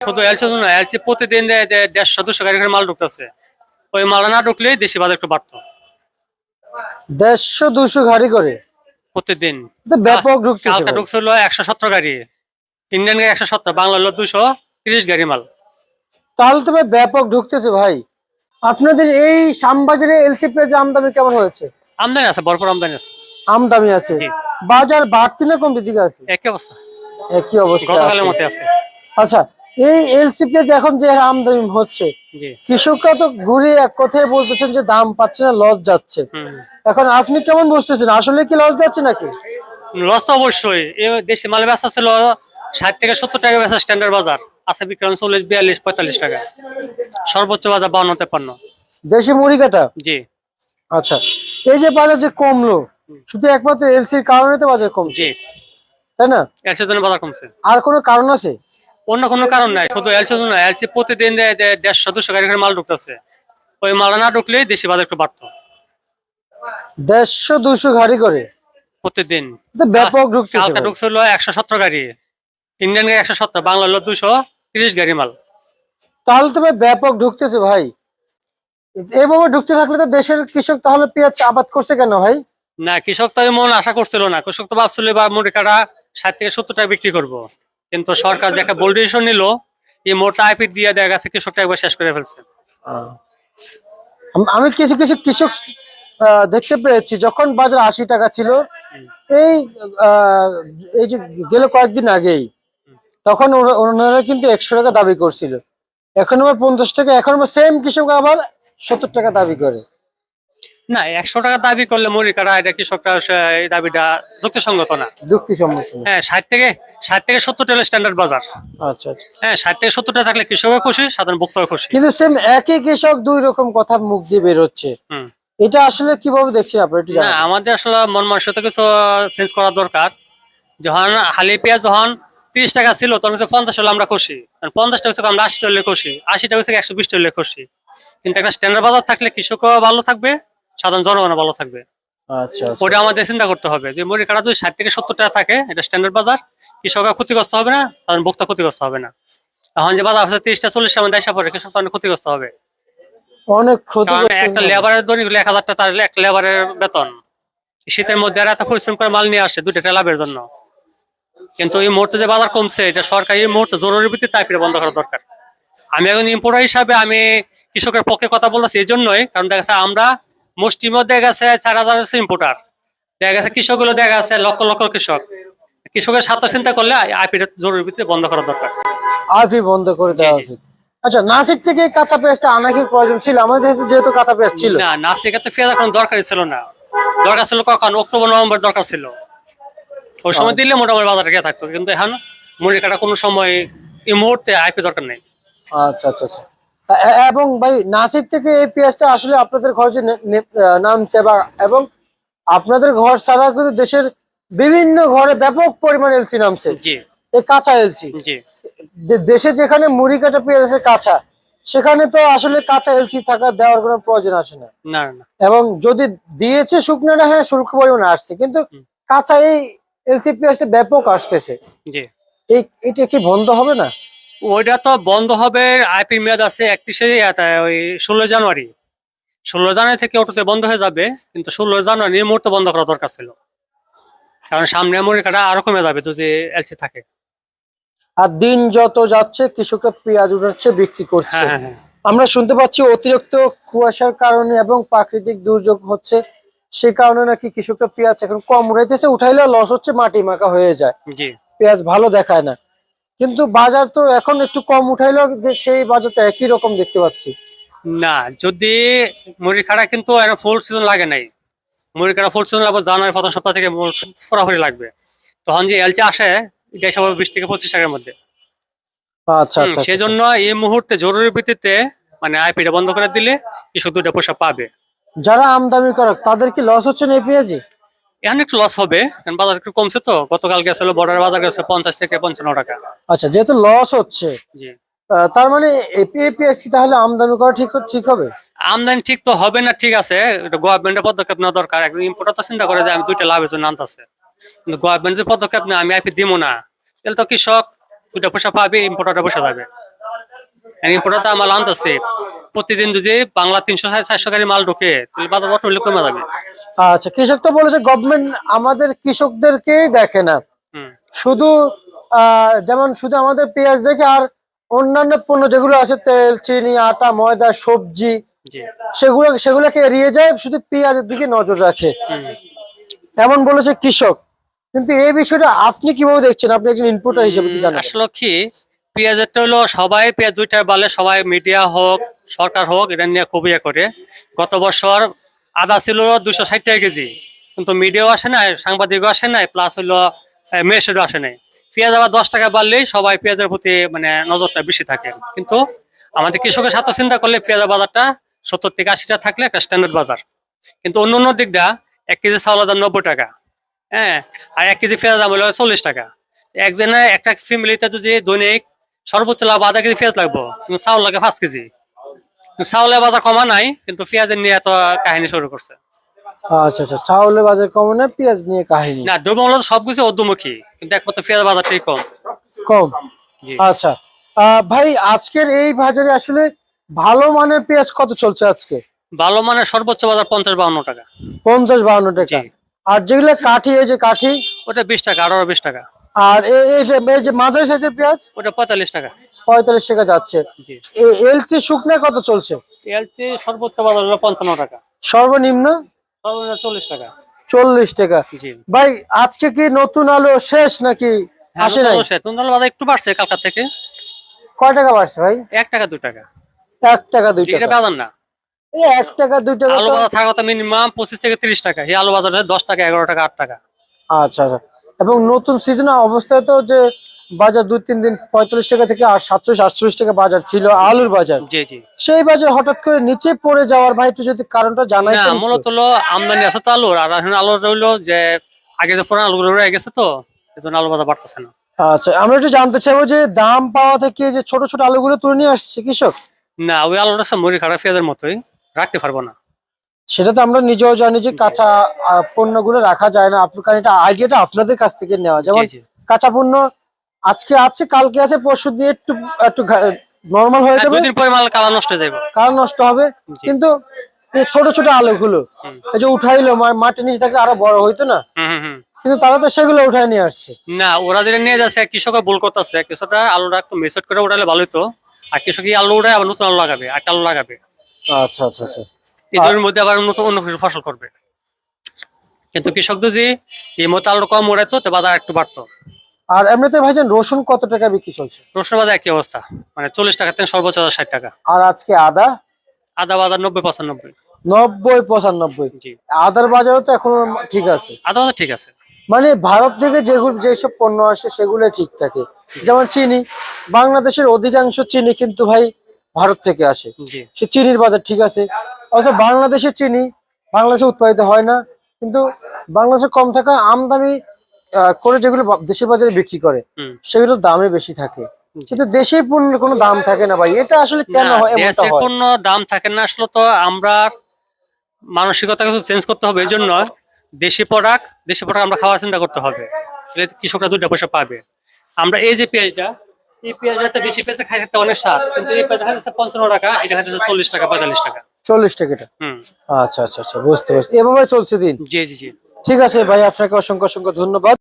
শুধু এলসি না, এলসি প্রতিদিন 150-200 গাড়ি করে মাল ঢুকতেছে। ওই মাল না ঢুকলেই দেশি বাজার একটু বাড়তো 150-200 গাড়ি করে প্রতিদিন। তো ব্যাপক ঢুকতেছে কালকে ভাই। ঢুকছিল 117 গাড়ি, ইন্ডিয়ান গাড়ি 117, বাংলা হলো 230 গাড়ি মাল। তাহলে তো ভাই ব্যাপক ঢুকতেছে ভাই। আপনাদের এই শ্যামবাজারে এলসি পেঁয়াজ আমদানি কেমন হয়েছে? আমদানি আছে, ভরপুর আমদানি আছে। আমদানি আছে, জি, বাজার বাড়তি না কমতির দিকে আছে? একই অবস্থা, একই অবস্থা গতকালের আছে। মতো আছে। আচ্ছা, এই এলসি পেঁয়াজ এখন যে হারে আমদানি হচ্ছে, জি। কৃষকরা তো ঘুরে এক কথায় বলতেছেন যে দাম পাচ্ছে না, লস যাচ্ছে। এখন আপনি কেমন বুঝতেছেন, আসলে কি লস যাচ্ছে নাকি? লস তো অবশ্যই। দেশি মাল বেচা ছিল 60 থেকে 70 টাকা বেচা, স্ট্যান্ডার্ড বাজার আছে বিক্রম 40, 42, 45 টাকা, সর্বোচ্চ বাজার 52-53। দেশি মুড়ি কাটা। জি। আচ্ছা, এই যে বাজার যে কমলো, শুধু একমাত্র এলসির কারণে তো বাজার কমছে, জি, তাই না? এলসির জন্য বাজার কমছে, আর কোনো কারণ আছে? অন্য কোনো কারণ নাই। শুধু এলসির জন্য, এলসি প্রতিদিন 150-200 গাড়ি করে মাল ঢুকতেছে। ওই মাল না ঢুকলেই দেশি বাজার একটু বাড়তো 150-200 গাড়ি করে প্রতিদিন। তো ব্যাপক ঢুকতেছে কালকে ভাই। ঢুকছিল 117 গাড়ি, ইন্ডিয়ান গাড়ি 117, বাংলা হলো 230 গাড়ি মাল। তাহলে তো ভাই ব্যাপক ঢুকতেছে ভাই। এইভাবে ঢুকতে থাকলে তো দেশের কৃষক তাহলে পেঁয়াজ আবাদ করছে কেন ভাই? না, কৃষক তো এমন আশা করছিল না। কৃষক তো ভাবছিল বা মুড়ি কাটা 60 থেকে 70 টাকা বিক্রি করবো, কিন্তু সরকার যে একটা বোল্ড ডিসিশন নিল, এই মোটা আইপি দিয়ে দেখা গেছে কৃষকটা একবার শেষ করে ফেলছে। আমি কিছু কিছু কৃষক দেখতে পেয়েছি, যখন বাজার 80 টাকা ছিল, এই আহ, এই যে গেল কয়েকদিন আগেই, তখন ওনারা কিন্তু 100 টাকা দাবি করছিল। এখন আবার 50 টাকা, এখন আবার সেম কৃষক আবার 70 টাকা দাবি করে। না, 100 টাকা দাবি করলে মুড়ি কাটা, এটা কৃষকটা এই দাবিটা যুক্তিসঙ্গত না। যুক্তিসম্মত না। হ্যাঁ, 60 থেকে 70 টাকা স্ট্যান্ডার্ড বাজার। আচ্ছা আচ্ছা। হ্যাঁ, 60 থেকে 70 টাকা থাকলে কৃষকও খুশি, সাধারণ ভোক্তাও খুশি। কিন্তু সেম একই কৃষক দুই রকম কথা মুখ দিয়ে বেরোচ্ছে, হুম। এটা আসলে কিভাবে দেখছেন আপনি একটু না, জানাবেন? আমাদের আসলে মন মানসিকতা কিছু চেঞ্জ করা দরকার। যখন হালি পেঁয়াজ যখন 30 টাকা ছিল, তখন 50 হলে আমরা খুশি। 50 টাকা থেকে আমরা 80 হলে খুশি, 80 টাকা থেকে 120 হলে খুশি। কিন্তু একটা স্ট্যান্ডার্ড বাজার থাকলে কৃষকও ভালো থাকবে, সাধারণ জনগণও ভালো থাকবে। আচ্ছা আচ্ছা। ওটা আমাদের চিন্তা করতে হবে যে মুড়ি কাটা যদি 60 থেকে 70 টাকা থাকে, এটা স্ট্যান্ডার্ড বাজার, কৃষকরা ক্ষতিগ্রস্ত হবে না, সাধারণ ভোক্তা ক্ষতিগ্রস্ত হবে না। এখন যে বাজার আছে 30-40 টাকা দেশা পরে, কৃষক অনেক ক্ষতিগ্রস্ত হবে। অনেক ক্ষতি কারণ করছে। একটা লেবারের দৈনিক 1000 টাকা, তার একটা লেবারের বেতন। শীতের মধ্যে আর এত পরিশ্রম করে মাল নিয়ে আসে 2 টাকা লাভের জন্য। কিন্তু এই মুহূর্তে যে বাজার কমছে, এটা সরকার এই মুহূর্তে জরুরি ভিত্তিতে আইপিএ বন্ধ করা দরকার। আমি এখন ইম্পোর্টার হিসাবে আমি কৃষকের পক্ষে কথা বলতেছি এই জন্যই, কারণ দেখা যাচ্ছে আমরা মুষ্টির মধ্যে দেখা গেছে 4000 হচ্ছে ইম্পোর্টার, দেখা গেছে কৃষক গুলো দেখা গেছে লক্ষ লক্ষ কৃষক। কৃষকের স্বার্থ চিন্তা করলে আইপিএ জরুরি ভিত্তিতে বন্ধ করা দরকার। আরপি বন্ধ করে জি দেওয়া জি। উচিত। আচ্ছা, নাসিক থেকে কাঁচা পেঁয়াজটা আনা কি প্রয়োজন ছিল? আমাদের দেশে যেহেতু কাঁচা পেঁয়াজ ছিল। না, নাসিকে তো পেঁয়াজ এখন দরকারই ছিল না। দরকার ছিল কখন? অক্টোবর-নভেম্বর দরকার ছিল। ওই সময় দিলে মোটামুটি বাজারে গিয়ে থাকতো, কিন্তু এখন মুড়ি কাটা কোনো সময় এই মুহূর্তে আইপি দরকার নেই। আচ্ছা আচ্ছা আচ্ছা। এবং ভাই, নাসিক থেকে এই পেঁয়াজটা আসলে আপনাদের ঘর যে নামছে, বা এবং আপনাদের ঘর ছাড়া কিন্তু দেশের বিভিন্ন ঘরে ব্যাপক পরিমাণ এলসি নামছে, জি এই কাঁচা এলসি। জি। দেশে যেখানে মুড়ি কাটা পেঁয়াজ আছে কাঁচা, সেখানে তো আসলে কাঁচা এলসি থাকা দেওয়ার কোনো প্রয়োজন আসে না। না না। এবং যদি দিয়েছে শুকনোটা, হ্যাঁ শুল্ক পরিমাণে আসছে, কিন্তু কাঁচা এই এলসি পেঁয়াজটা ব্যাপক আসতেছে। জি। এটা কি বন্ধ হবে না? ওইটা তো বন্ধ হবে। আইপি মেয়াদ আছে 16 জানুয়ারি। 16 জানুয়ারি থেকে অটোতে বন্ধ হয়ে যাবে, কিন্তু 16 জানুয়ারি এই মুহূর্তে বন্ধ করা দরকার ছিল, কারণ সামনে মুড়ি কাটা আরো কমে যাবে যদি এলসি থাকে। আর দিন যত যাচ্ছে কৃষকরা পেঁয়াজ উঠাচ্ছে, বিক্রি করছে। হ্যাঁ হ্যাঁ হ্যাঁ। আমরা শুনতে পাচ্ছি অতিরিক্ত কুয়াশার কারণে এবং প্রাকৃতিক দুর্যোগ হচ্ছে, সে কারণে নাকি কৃষকরা পেঁয়াজ এখন কম উঠাইতেছে, উঠাইলেও লস হচ্ছে, মাটি মাখা হয়ে যায়, জি। পেঁয়াজ ভালো দেখায় না। কিন্তু বাজার তো এখন একটু কম উঠাইলেও সেই বাজারটা একই রকম দেখতে পাচ্ছি। না, যদি মুড়ি কাটা কিন্তু ফুল সিজন লাগে নাই। মুড়ি কাটা ফুল সিজন লাগবে জানুয়ারি প্রথম সপ্তাহ থেকে ফোরাফুরি লাগবে। তখন যে এলচি আসে, এটা এসে 20 থেকে 25 টাকার মধ্যে। আচ্ছা আচ্ছা সেই আচ্ছা। জন্য এই মুহূর্তে জরুরি ভিত্তিতে মানে আইপিটা বন্ধ করে দিলে কৃষক 2টা পয়সা পাবে। যারা আমদানি করে তাদের কি লস হচ্ছে না এই পেঁয়াজে? এখন একটু লস হবে, কারণ বাজার একটু কমছে তো। গতকাল গেছিল বর্ডারের বাজার গেছে 50 থেকে 55 টাকা। আচ্ছা, যেহেতু লস হচ্ছে, জি। তার মানে এই পেঁয়াজ কি তাহলে আমদানি করা ঠিক হবে? আমদানি ঠিক তো হবে না, ঠিক আছে, এটা গভর্নমেন্টের পদক্ষেপ নেওয়া দরকার। একজন ইম্পোর্টার তো চিন্তা করে যে আমি 2টা লাভের জন্য আনতেছে, কিন্তু গভর্নমেন্ট যে পদক্ষেপ নেয় আমি আইপি দিব না, তাহলে তো কৃষক 2টা পয়সা পাবে, ইম্পোর্টারটা পয়সা যাবে। ইম্পোর্টার তো মাল আনতেছে, প্রতিদিন যদি বাংলা 300-400 গাড়ি মাল ঢোকে তাহলে বাজার অটোমেটিক কমে যাবে। আচ্ছা, কৃষক তো বলেছে গভর্নমেন্ট আমাদের কৃষকদেরকেই দেখে না, হুম, শুধু যেমন শুধু আমাদের পেঁয়াজ দেখে, আর অন্যান্য পণ্য যেগুলো আছে তেল, চিনি, আটা, ময়দা, সবজি, জি, সেগুলোকে এড়িয়ে যায়, শুধু পেঁয়াজের দিকে নজর রাখে, হুম। এমন বলেছে কৃষক। কিন্তু এই বিষয়টা আপনি কিভাবে দেখছেন? আপনি একজন ইনপুটার হিসেবে কি জানেন? আসলে কি, পেঁয়াজেরটা হলো সবাই পেঁয়াজ দুইটা বলে, সবাই মিডিয়া হোক সরকার হোক এটা নিয়ে খুব ইয়ে করে। গত বছর আদা ছিল 260 টাকা কেজি, কিন্তু মিডিয়াও আসে নাই, সাংবাদিকও আসে নাই, প্লাস হইলো মেসেজও আসে নাই। পেঁয়াজ আবার 10 টাকা বাড়লেই সবাই পেঁয়াজের প্রতি মানে নজরটা বেশি থাকে। কিন্তু আমাদের কৃষকের সাথে চিন্তা করলে পেঁয়াজের বাজারটা 70 থেকে 80 টাকা থাকলে একটা স্ট্যান্ডার্ড বাজার। কিন্তু অন্য অন্য দিক দা 1 কেজি চাউলের দাম 90 টাকা, হ্যাঁ, আর 1 কেজি পেঁয়াজ দাম হলো 40 টাকা। একজনের একটা ফ্যামিলিতে যদি দৈনিক সর্বোচ্চ লাভ আধা কেজি পেঁয়াজ লাগবো, কিন্তু চাউল লাগে 5 কেজি। চাউলের বাজার কমা নাই, কিন্তু পেঁয়াজের নিয়ে এত কাহিনী শুরু করছে। আচ্ছা আচ্ছা, চাউলের বাজার কম না, পেঁয়াজ নিয়ে কাহিনী না, দ্রব্যমূল্য সবকিছু ঊর্ধ্বমুখী, কিন্তু একমাত্র পেঁয়াজের বাজারটাই কম। কম। জি, আচ্ছা, ভাই আজকের এই বাজারে আসলে ভালো মানের পেঁয়াজ কত চলছে আজকে? ভালো মানের সর্বোচ্চ বাজার 50-52 টাকা। 50-52 টাকা। জি, আর যেগুলো কাঠি, এই যে কাঠি, ওটা 20 টাকা, আরো 20 টাকা। আর এই যে মাঝারি সাইজের পেঁয়াজ, ওটা 45 টাকা। 45 টাকা যাচ্ছে। জি, এলসি শুকনা কত চলছে? এলচি সর্বোচ্চ বাজার হলো 55 টাকা, সর্বনিম্ন সর্বনিম্ন 40 টাকা। 40 টাকা। জি, ভাই আজকে কি নতুন আলু শেষ নাকি হ্যাঁ, আসে নাই? নতুন বাজার একটু বাড়ছে কালকা থেকে, কয় টাকা বাড়ছে ভাই? 1 টাকা 2 টাকা। 1 টাকা 2 এটা টাকা। বাজার না। এই 1 টাকা 2 টাকা আলু তো। বাজার থাকা কথা মিনিমাম 25 থেকে 30 টাকা, এই আলু বাজারে 10 টাকা, 11 টাকা, 8 টাকা। আচ্ছা আচ্ছা। এবং নতুন সিজনে অবস্থায় তো যে বাজার 2-3 দিন 45 টাকা থেকে আর 47-48 টাকা বাজার ছিল আলুর বাজার, জি, জি। সেই বাজার হঠাৎ করে নিচে পড়ে যাওয়ার, ভাই একটু যদি কারণটা না, জানাইতেন একটু। মূলত হলো আমদানি আছে তো আলুর, আর এখন আলুর রইলো যে আগে যে পুরান আলুগুলো রয়ে গেছে, তো এজন্য আলু বাজার বাড়তেছে না। আচ্ছা, আমরা একটু জানতে চাইবো যে দাম পাওয়া থেকে যে ছোট ছোট আলুগুলো তুলে নিয়ে আসছে কৃষক, না, ওই আলুটা সব মুড়ি খারাপ পেঁয়াজের মতোই, রাখতে পারবো না। সেটা তো আমরা নিজেও জানি যে কাঁচা পণ্যগুলো রাখা যায় না। আপনি কারণ এটা আইডিয়াটা আপনাদের কাছ থেকে নেওয়া, যেমন জি, জি। কাঁচা পণ্য আজকে আছে, কালকে আছে, পরশু দিয়ে একটু একটু নর্মাল হয়ে যাবে, 2 দিন পরে মাল কালার নষ্ট হয়ে যাবে। কারণ নষ্ট হবে। জি। কিন্তু এই ছোট ছোট আলুগুলো হুম, এই যে উঠাইলো, মাটির নিচে থাকলে আরো বড় হইতো না, হুম, হুম, হুম। কিন্তু তারা তো সেগুলো উঠায় নিয়ে আসছে। না, ওরা যেটা নিয়ে যাচ্ছে কৃষকের ভুল করতেছে, কৃষকরা আলুটা একটু মেসেট করে উঠালে ভালোই তো। আর কৃষক এই আলু উঠায় আবার নতুন আলু লাগাবে, একটা আলু লাগাবে, আচ্ছা আচ্ছা আচ্ছা। এই জমির মধ্যে আবার নতুন অন্য কিছু ফসল করবে। কিন্তু কৃষক যদি এই মতো আলু কম উড়াইতো তো বাজার একটু বাড়তো। আর এমনিতে ভাইজান রসুন কত টাকা বিক্রি চলছে? রসুন বাজার একই অবস্থা, মানে 40 টাকা থেকে সর্বোচ্চ 60 টাকা। আর আজকে আদা? আদা বাজার 90-95। 90-95। জি, আদার বাজারও তো এখন ঠিক আছে, আদা বাজার ঠিক আছে। মানে ভারত থেকে যেসব পণ্য আসে সেগুলো ঠিক থাকে। যেমন চিনি, বাংলাদেশের অধিকাংশ চিনি কিন্তু ভাই ভারত থেকে আসে, জি, সে চিনির বাজার ঠিক আছে। অথচ বাংলাদেশের চিনি বাংলাদেশে উৎপাদিত হয় না, কিন্তু বাংলাদেশে কম থাকা আমদানি করে যেগুলো দেশের বাজারে বিক্রি করে হুম, সেগুলোর দামে বেশি থাকে, জি। কিন্তু দেশের পণ্যের কোনো দাম থাকে না ভাই, এটা আসলে কেন না, হয়, এমনটা দেশের হয়? পণ্য দাম থাকে না, আসলে তো আমরা মানসিকতা কিছু চেঞ্জ করতে হবে। এই জন্য দেশি প্রোডাক্ট আমরা খাওয়ার চিন্তা করতে হবে, তাহলে কৃষকরা 2টা পয়সা পাবে। আমরা এই যে পেঁয়াজটা, এই পেঁয়াজটা দেশি পেঁয়াজটা খাই থাকতে অনেক স্বাদ, কিন্তু এই পেঁয়াজটা খাইতেছে 55 টাকা, এটা খাইতেছে 40 টাকা, 45 টাকা। 40 টাকাটা। হুম, আচ্ছা আচ্ছা আচ্ছা, বুঝতে পারছি, এভাবে চলছে দিন। জি, জি, জি। ঠিক আছে ভাই, আপনাকে অসংখ্য অসংখ্য ধন্যবাদ।